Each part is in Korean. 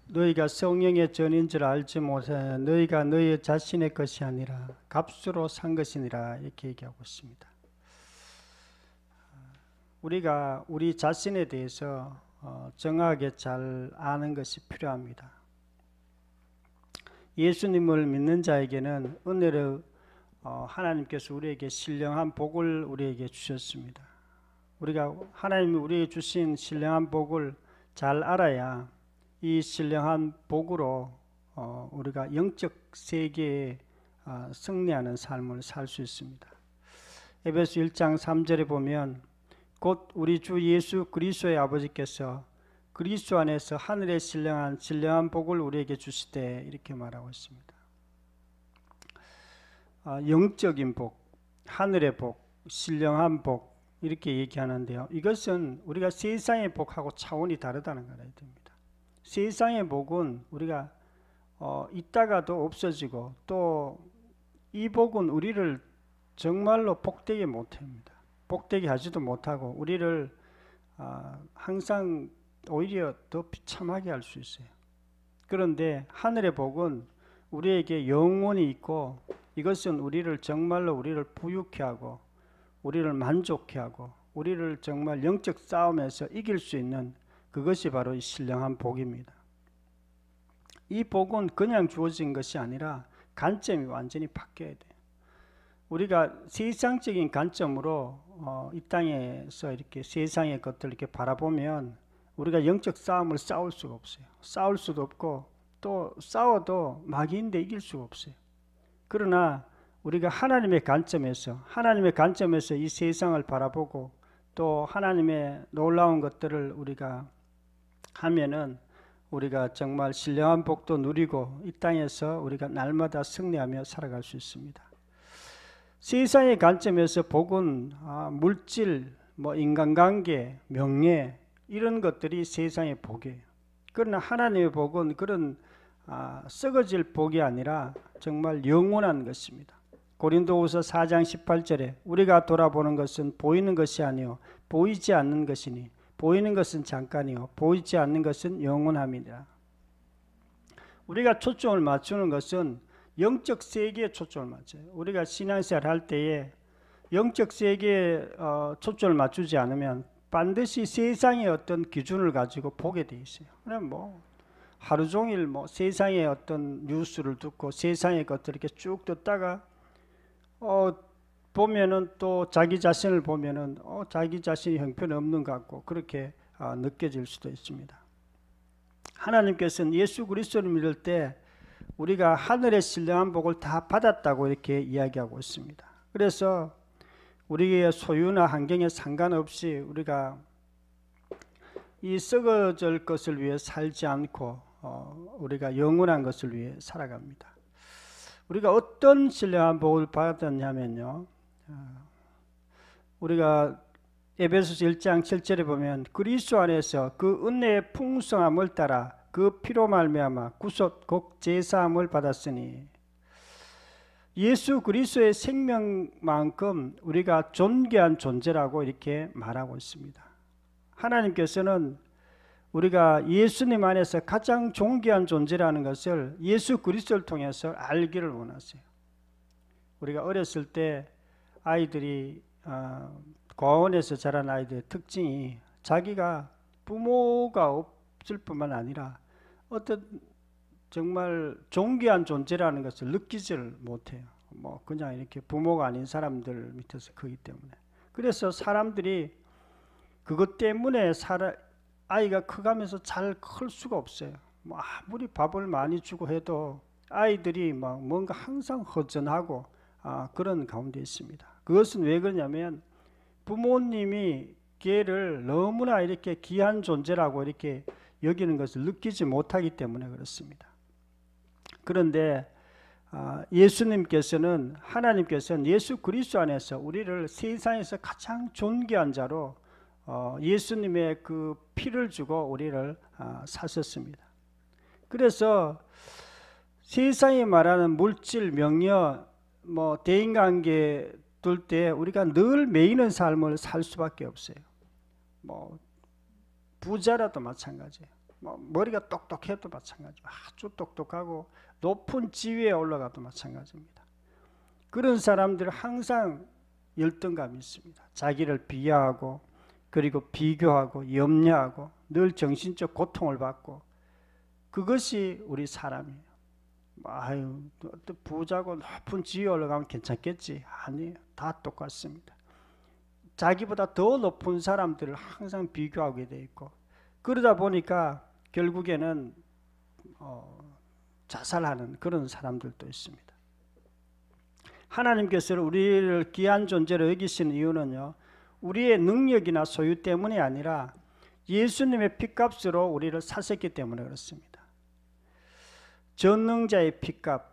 너희가 성령의 전인 줄 알지 못하냐. 너희가 너희 자신의 것이 아니라 값으로 산 것이니라. 이렇게 얘기하고 있습니다. 우리가 우리 자신에 대해서 정확하게 잘 아는 것이 필요합니다. 예수님을 믿는 자에게는 은혜로 하나님께서 우리에게 신령한 복을 우리에게 주셨습니다. 우리가 하나님이 우리에게 주신 신령한 복을 잘 알아야 이 신령한 복으로 우리가 영적 세계에 승리하는 삶을 살 수 있습니다. 에베소 1장 3절에 보면 곧 우리 주 예수 그리스도의 아버지께서 그리스도 안에서 하늘의 신령한 복을 우리에게 주시되 이렇게 말하고 있습니다. 영적인 복, 하늘의 복, 신령한 복 이렇게 얘기하는데요. 이것은 우리가 세상의 복하고 차원이 다르다는 걸 알아야 됩니다. 세상의 복은 우리가 있다가도 없어지고 또 이 복은 우리를 정말로 복되게 못합니다. 복되게 하지도 못하고 우리를 항상 오히려 더 비참하게 할 수 있어요. 그런데 하늘의 복은 우리에게 영원히 있고 이것은 우리를 정말로 우리를 부유케 하고 우리를 만족케 하고 우리를 정말 영적 싸움에서 이길 수 있는 그것이 바로 이 신령한 복입니다. 이 복은 그냥 주어진 것이 아니라 관점이 완전히 바뀌어야 돼요. 우리가 세상적인 관점으로 이 땅에서 이렇게 세상의 것들을 이렇게 바라보면 우리가 영적 싸움을 싸울 수가 없어요. 싸울 수도 없고 또 싸워도 마귀인데 이길 수가 없어요. 그러나 우리가 하나님의 관점에서 이 세상을 바라보고 또 하나님의 놀라운 것들을 우리가 하면은 우리가 정말 신령한 복도 누리고 이 땅에서 우리가 날마다 승리하며 살아갈 수 있습니다. 세상의 관점에서 복은 물질, 인간관계, 명예 이런 것들이 세상의 복이에요. 그러나 하나님의 복은 그런 썩어질 복이 아니라 정말 영원한 것입니다. 고린도후서 4장 18절에 우리가 돌아보는 것은 보이는 것이 아니요 보이지 않는 것이니 보이는 것은 잠깐이요 보이지 않는 것은 영원함이니라. 우리가 초점을 맞추는 것은 영적 세계에 초점을 맞춰요. 우리가 신앙생활 할 때에 영적 세계에 초점을 맞추지 않으면 반드시 세상의 어떤 기준을 가지고 보게 돼 있어요. 그럼 하루 종일 세상의 어떤 뉴스를 듣고 세상의 것들을 이렇게 쭉 듣다가 보면은 또 자기 자신을 보면은 자기 자신이 형편없는 것 같고 그렇게 느껴질 수도 있습니다. 하나님께서는 예수 그리스도를 믿을 때 우리가 하늘의 신령한 복을 다 받았다고 이렇게 이야기하고 있습니다. 그래서 우리의 소유나 환경에 상관없이 우리가 이 썩어질 것을 위해 살지 않고 우리가 영원한 것을 위해 살아갑니다. 우리가 어떤 신령한 복을 받았냐면요, 우리가 에베소서 1장 7절에 보면 그리스도 안에서 그 은혜의 풍성함을 따라 그 피로 말미암아 구속 곧 제사함을 받았으니 예수 그리스도의 생명만큼 우리가 존귀한 존재라고 이렇게 말하고 있습니다. 하나님께서는 우리가 예수님 안에서 가장 존귀한 존재라는 것을 예수 그리스도를 통해서 알기를 원하세요. 우리가 어렸을 때 아이들이 고아원에서 자란 아이들의 특징이 자기가 부모가 없을 뿐만 아니라 어떤 정말 존귀한 존재라는 것을 느끼지를 못해요. 그냥 이렇게 부모가 아닌 사람들 밑에서 크기 때문에. 그래서 사람들이 그것 때문에 아이가 커가면서 잘 클 수가 없어요. 아무리 밥을 많이 주고 해도 아이들이 뭔가 항상 허전하고 그런 가운데 있습니다. 그것은 왜 그러냐면 부모님이 걔를 너무나 이렇게 귀한 존재라고 이렇게 여기는 것을 느끼지 못하기 때문에 그렇습니다. 그런데 하나님께서는 예수 그리스도 안에서 우리를 세상에서 가장 존귀한 자로 예수님의 그 피를 주고 우리를 사셨습니다. 그래서 세상이 말하는 물질, 명예, 대인관계 둘 때 우리가 늘 매이는 삶을 살 수밖에 없어요. 부자라도 마찬가지예요. 뭐 머리가 똑똑해도 마찬가지고 아주 똑똑하고 높은 지위에 올라가도 마찬가지입니다. 그런 사람들은 항상 열등감이 있습니다. 자기를 비하하고 그리고 비교하고 염려하고 늘 정신적 고통을 받고, 그것이 우리 사람이에요. 아유, 또 부자고 높은 지위에 올라가면 괜찮겠지. 아니에요. 다 똑같습니다. 자기보다 더 높은 사람들을 항상 비교하게 돼 있고, 그러다 보니까 결국에는 자살하는 그런 사람들도 있습니다. 하나님께서는 우리를 귀한 존재로 여기시는 이유는요, 우리의 능력이나 소유 때문이 아니라 예수님의 피값으로 우리를 사셨기 때문에 그렇습니다. 전능자의 피값,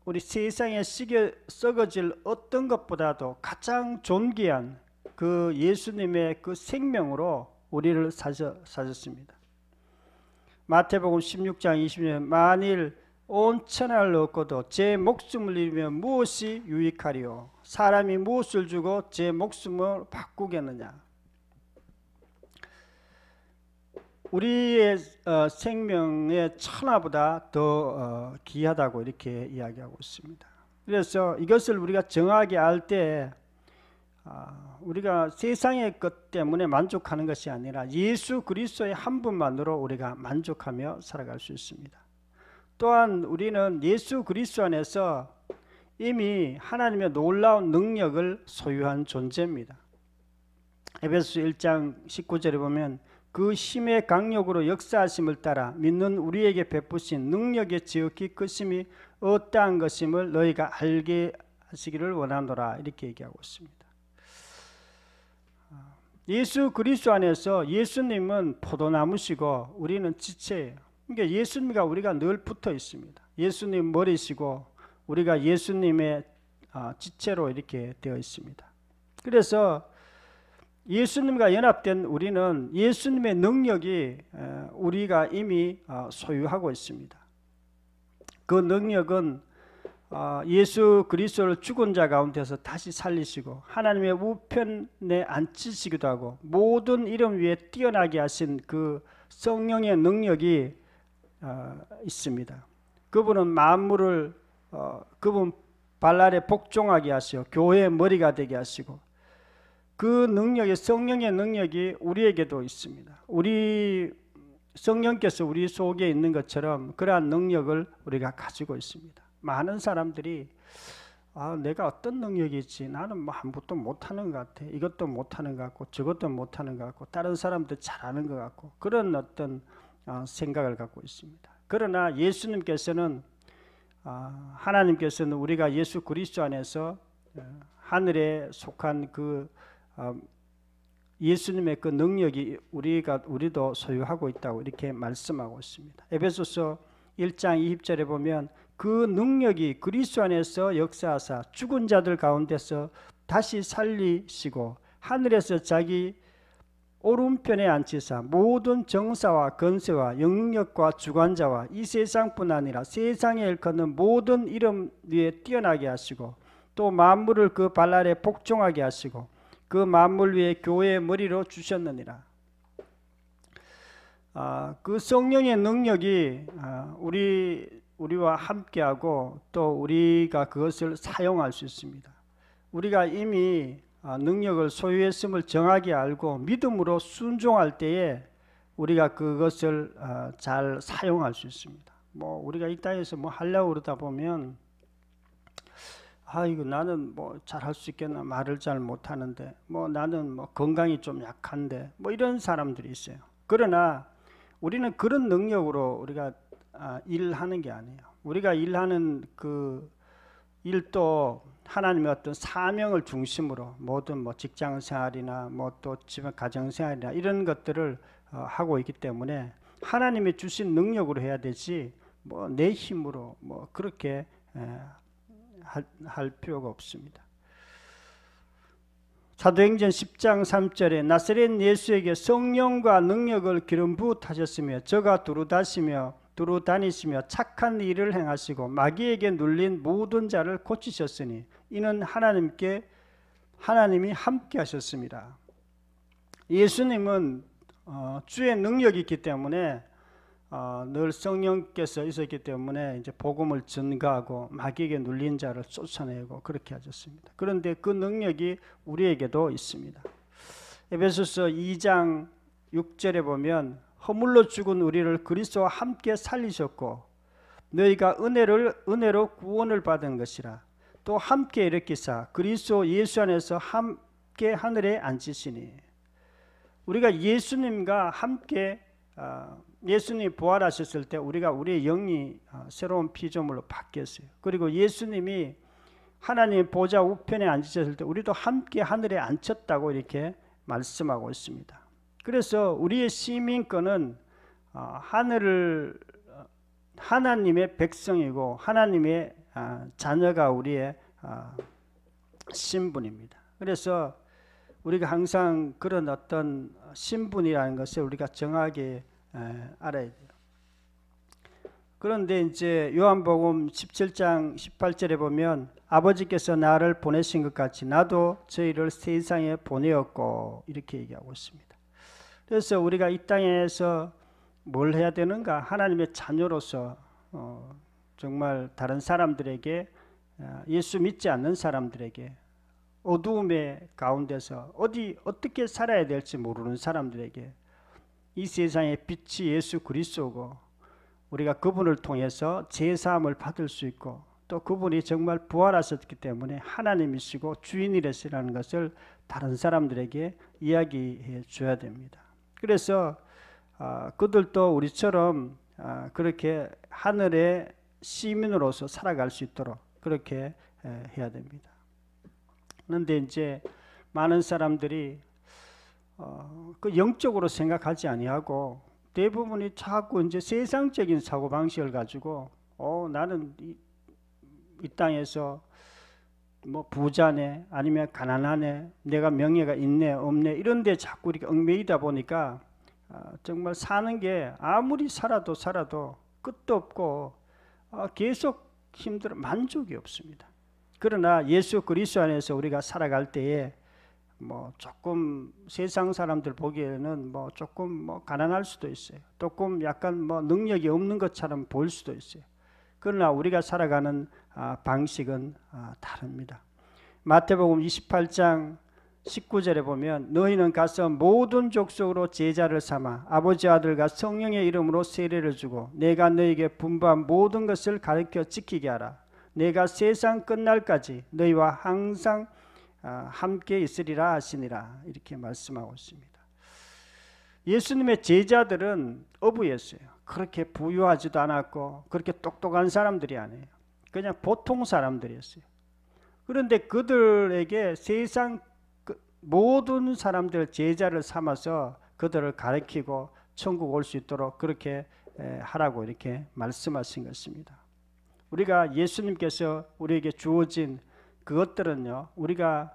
우리 세상에 썩어질 어떤 것보다도 가장 존귀한 그 예수님의 그 생명으로 우리를 사셨습니다. 마태복음 16장 20절, 만일 온 천하를 얻고도 제 목숨을 잃으면 무엇이 유익하리요? 사람이 무엇을 주고 제 목숨을 바꾸겠느냐? 우리의 생명의 천하보다 더 귀하다고 이렇게 이야기하고 있습니다. 그래서 이것을 우리가 정확히 알 때 우리가 세상의 것 때문에 만족하는 것이 아니라 예수 그리스도의 한 분만으로 우리가 만족하며 살아갈 수 있습니다. 또한 우리는 예수 그리스도 안에서 이미 하나님의 놀라운 능력을 소유한 존재입니다. 에베소서 1장 19절에 보면 그 힘의 강력으로 역사하심을 따라 믿는 우리에게 베푸신 능력의 지극히 크심이 어떠한 것임을 너희가 알게 하시기를 원하노라, 이렇게 얘기하고 있습니다. 예수 그리스도 안에서 예수님은 포도나무시고 우리는 지체예요. 그러니까 예수님과 우리가 늘 붙어 있습니다. 예수님 머리시고 우리가 예수님의 지체로 이렇게 되어 있습니다. 그래서 예수님과 연합된 우리는 예수님의 능력이 우리가 이미 소유하고 있습니다. 그 능력은 예수 그리스도를 죽은 자 가운데서 다시 살리시고 하나님의 우편에 앉히시기도 하고 모든 이름 위에 뛰어나게 하신 그 성령의 능력이 있습니다. 그분은 만물을 그분 발 아래 복종하게 하시고 교회의 머리가 되게 하시고, 그 능력이, 성령의 능력이 우리에게도 있습니다. 우리 성령께서 우리 속에 있는 것처럼 그러한 능력을 우리가 가지고 있습니다. 많은 사람들이 내가 어떤 능력이 있지, 나는 뭐 아무것도 못하는 것 같아, 이것도 못하는 것 같고 저것도 못하는 것 같고 다른 사람들 잘하는 것 같고, 그런 어떤 생각을 갖고 있습니다. 그러나 예수님께서는 하나님께서는 우리가 예수 그리스도 안에서 하늘에 속한 그 예수님의 그 능력이 우리도 소유하고 있다고 이렇게 말씀하고 있습니다. 에베소서 1장 20절에 보면 그 능력이 그리스도 안에서 역사하사 죽은 자들 가운데서 다시 살리시고 하늘에서 자기 오른편에 앉히사 모든 정사와 권세와 영력과 주관자와 이 세상뿐 아니라 세상에 일컫는 모든 이름 위에 뛰어나게 하시고 또 만물을 그 발 아래 복종하게 하시고 그 만물 위에 교회의 머리로 주셨느니라. 그 성령의 능력이 우리와 함께하고 또 우리가 그것을 사용할 수 있습니다. 우리가 이미 능력을 소유했음을 정확히 알고 믿음으로 순종할 때에 우리가 그것을 잘 사용할 수 있습니다. 뭐 우리가 이 땅에서 뭐 하려고 그러다 보면 이거 나는 뭐 잘할 수 있겠나, 말을 잘 못하는데, 뭐 나는 뭐 건강이 좀 약한데, 뭐 이런 사람들이 있어요. 그러나 우리는 그런 능력으로 우리가 일하는 게 아니에요. 우리가 일하는 그 일도 하나님의 어떤 사명을 중심으로 모든 뭐 직장 생활이나 뭐 또 집안 가정 생활이나 이런 것들을 하고 있기 때문에 하나님이 주신 능력으로 해야 되지 뭐 내 힘으로 뭐 그렇게 할 필요가 없습니다. 사도행전 10장 3절에 나사렛 예수에게 성령과 능력을 기름 부으셨으며 저가 두루 다니시며 착한 일을 행하시고 마귀에게 눌린 모든 자를 고치셨으니 이는 하나님이 함께 하셨습니다. 예수님은 주의 능력이 있기 때문에 늘 성령께서 있었기 때문에 이제 복음을 전가하고 마귀에게 눌린 자를 쫓아내고 그렇게 하셨습니다. 그런데 그 능력이 우리에게도 있습니다. 에베소서 2장 6절에 보면 허물로 죽은 우리를 그리스도와 함께 살리셨고 너희가 은혜로 구원을 받은 것이라. 또 함께 일으키사 그리스도 예수 안에서 함께 하늘에 앉히시니. 우리가 예수님과 함께 예수님이 부활하셨을 때 우리의 영이 새로운 피조물로 바뀌었어요. 그리고 예수님이 하나님의 보좌 우편에 앉으셨을 때 우리도 함께 하늘에 앉혔다고 이렇게 말씀하고 있습니다. 그래서 우리의 시민권은 하나님의 백성이고 하나님의 자녀가 우리의 신분입니다. 그래서 우리가 항상 그런 어떤 신분이라는 것을 우리가 정확하게 알아야 돼요. 그런데 이제 요한복음 17장 18절에 보면 아버지께서 나를 보내신 것 같이 나도 저희를 세상에 보내었고 이렇게 얘기하고 있습니다. 그래서 우리가 이 땅에서 뭘 해야 되는가? 하나님의 자녀로서 정말 다른 사람들에게, 예수 믿지 않는 사람들에게, 어두움의 가운데서 어떻게 살아야 될지 모르는 사람들에게 이 세상의 빛이 예수 그리스도고 우리가 그분을 통해서 제사함을 받을 수 있고 또 그분이 정말 부활하셨기 때문에 하나님이시고 주인이시라는 것을 다른 사람들에게 이야기해 줘야 됩니다. 그래서 그들도 우리처럼 그렇게 하늘의 시민으로서 살아갈 수 있도록 그렇게 해야 됩니다. 그런데 이제 많은 사람들이 그 영적으로 생각하지 아니하고 대부분이 자꾸 이제 세상적인 사고 방식을 가지고 나는 이 땅에서 뭐 부자네 아니면 가난하네 내가 명예가 있네 없네 이런 데 자꾸 이렇게 얽매이다 보니까 정말 사는 게 아무리 살아도 끝도 없고 계속 힘들어 만족이 없습니다. 그러나 예수 그리스도 안에서 우리가 살아갈 때에 뭐 조금 세상 사람들 보기에는 뭐 조금 뭐 가난할 수도 있어요. 조금 약간 뭐 능력이 없는 것처럼 보일 수도 있어요. 그러나 우리가 살아가는 방식은 다릅니다. 마태복음 28장 19절에 보면 너희는 가서 모든 족속으로 제자를 삼아 아버지 아들과 성령의 이름으로 세례를 주고 내가 너희에게 분부한 모든 것을 가르쳐 지키게 하라. 내가 세상 끝날까지 너희와 항상 함께 있으리라 하시니라 이렇게 말씀하고 있습니다. 예수님의 제자들은 어부였어요. 그렇게 부유하지도 않았고 그렇게 똑똑한 사람들이 아니에요. 그냥 보통 사람들이었어요. 그런데 그들에게 세상 모든 사람들 제자를 삼아서 그들을 가르치고 천국 올 수 있도록 그렇게 하라고 이렇게 말씀하신 것입니다. 우리가 예수님께서 우리에게 주어진 그것들은요, 우리가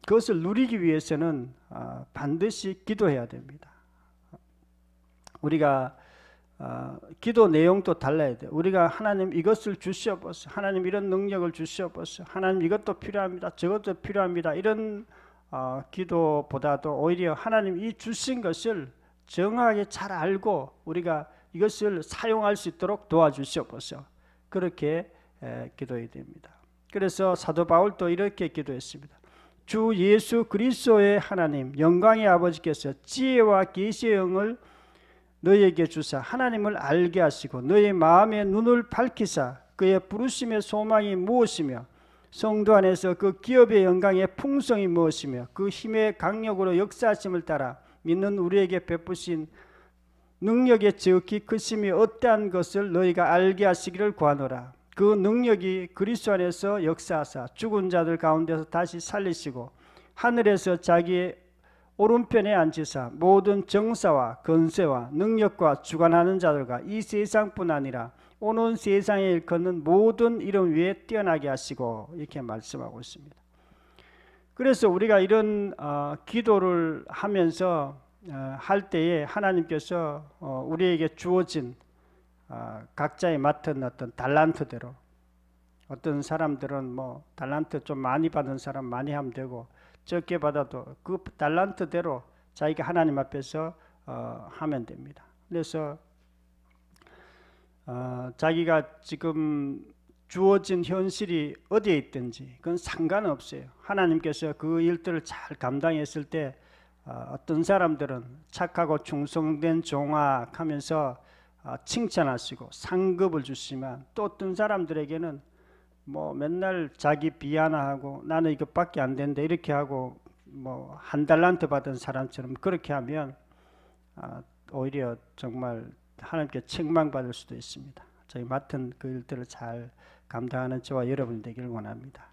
그것을 누리기 위해서는 반드시 기도해야 됩니다. 우리가 기도 내용도 달라야 돼요. 우리가 하나님 이것을 주시옵소서, 하나님 이런 능력을 주시옵소서, 하나님 이것도 필요합니다, 저것도 필요합니다, 이런 기도보다도 오히려 하나님 이 주신 것을 정확하게 잘 알고 우리가 이것을 사용할 수 있도록 도와주시옵소서, 그렇게 기도해야 됩니다. 그래서 사도 바울도 이렇게 기도했습니다. 주 예수 그리스도의 하나님 영광의 아버지께서 지혜와 계시의 영을 너희에게 주사 하나님을 알게 하시고 너희 마음의 눈을 밝히사 그의 부르심의 소망이 무엇이며 성도 안에서 그 기업의 영광의 풍성이 무엇이며 그 힘의 강력으로 역사하심을 따라 믿는 우리에게 베푸신 능력의 지극히 크심이 어떠한 것을 너희가 알게 하시기를 구하노라. 그 능력이 그리스도 안에서 역사하사 죽은 자들 가운데서 다시 살리시고 하늘에서 자기의 오른편에 앉으사 모든 정사와 건세와 능력과 주관하는 자들과 이 세상뿐 아니라 오는 세상에 일컫는 모든 이름 위에 뛰어나게 하시고 이렇게 말씀하고 있습니다. 그래서 우리가 이런 기도를 하면서 할 때에 하나님께서 우리에게 주어진 각자의 맡은 어떤 달란트대로, 어떤 사람들은 뭐 달란트 좀 많이 받은 사람 많이 하면 되고 적게 받아도 그 달란트대로 자기가 하나님 앞에서 하면 됩니다. 그래서 자기가 지금 주어진 현실이 어디에 있든지 그건 상관없어요. 하나님께서 그 일들을 잘 감당했을 때 어떤 사람들은 착하고 충성된 종아 하면서 칭찬하시고 상급을 주시면, 또 어떤 사람들에게는 뭐 맨날 자기 비하나하고 나는 이것밖에 안 된다 이렇게 하고 뭐 한 달란트 받은 사람처럼 그렇게 하면 오히려 정말 하나님께 책망받을 수도 있습니다. 저희 맡은 그 일들을 잘 감당하는 저와 여러분이 되기를 원합니다.